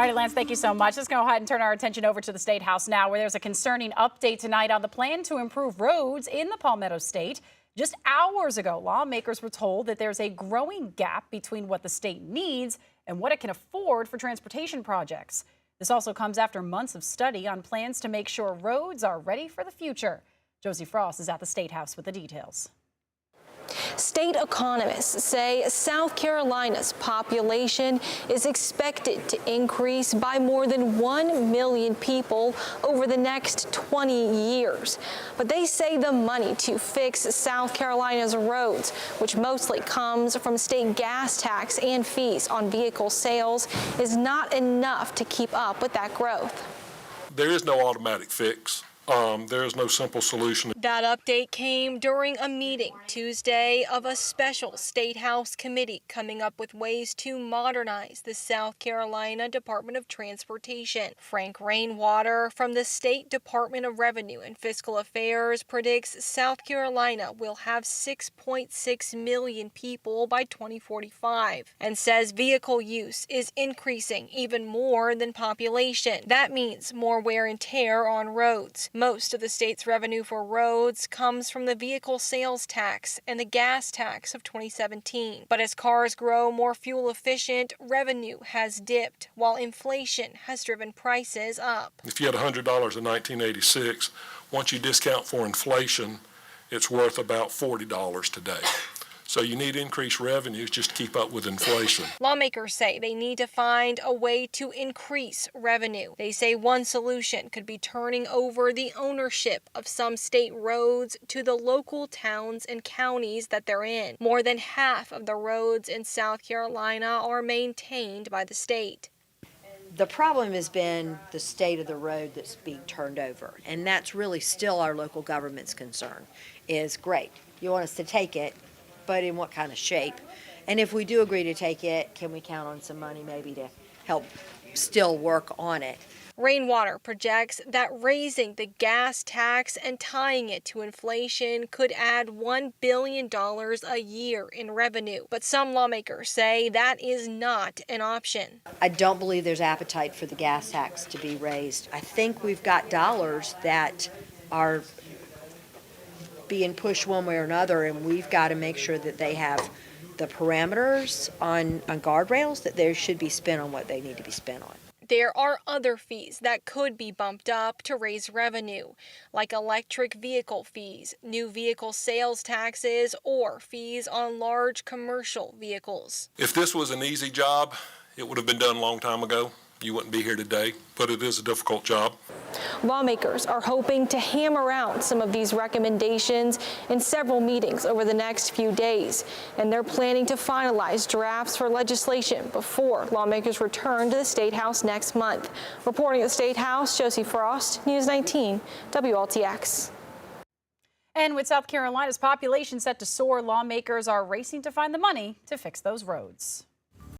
All right, Lance, thank you so much. Let's go ahead and turn our attention over to the State House now, where there's a concerning update tonight on the plan to improve roads in the Palmetto State. Just hours ago, lawmakers were told that there's a growing gap between what the state needs and what it can afford for transportation projects. This also comes after months of study on plans to make sure roads are ready for the future. Josie Frost is at the State House with the details. State economists say South Carolina's population is expected to increase by more than 1 million people over the next 20 years. But they say the money to fix South Carolina's roads, which mostly comes from state gas tax and fees on vehicle sales, is not enough to keep up with that growth. There is no automatic fix. There is no simple solution. That update came during a meeting Tuesday of a special State House committee coming up with ways to modernize the South Carolina Department of Transportation. Frank Rainwater from the State Department of Revenue and Fiscal Affairs predicts South Carolina will have 6.6 million people by 2045 and says vehicle use is increasing even more than population. That means more wear and tear on roads. Most of the state's revenue for roads comes from the vehicle sales tax and the gas tax of 2017. But as cars grow more fuel efficient, revenue has dipped while inflation has driven prices up. If you had $100 in 1986, once you discount for inflation, it's worth about $40 today. So you need increased revenues just to keep up with inflation. Lawmakers say they need to find a way to increase revenue. They say one solution could be turning over the ownership of some state roads to the local towns and counties that they're in. More than half of the roads in South Carolina are maintained by the state. The problem has been the state of the road that's being turned over, and that's really still our local government's concern. Is great, you want us to take it, but in what kind of shape? And if we do agree to take it, can we count on some money maybe to help still work on it? Rainwater projects that raising the gas tax and tying it to inflation could add $1 billion a year in revenue. But some lawmakers say that is not an option. I don't believe there's appetite for the gas tax to be raised. I think we've got dollars that are being pushed one way or another, and we've got to make sure that they have the parameters on guardrails that they should be spent on what they need to be spent on. There are other fees that could be bumped up to raise revenue, like electric vehicle fees, new vehicle sales taxes, or fees on large commercial vehicles. If this was an easy job, it would have been done a long time ago. You wouldn't be here today, but it is a difficult job. Lawmakers are hoping to hammer out some of these recommendations in several meetings over the next few days, and they're planning to finalize drafts for legislation before lawmakers return to the State House next month. Reporting at the State House, Josie Frost, News 19, WLTX. And with South Carolina's population set to soar, lawmakers are racing to find the money to fix those roads.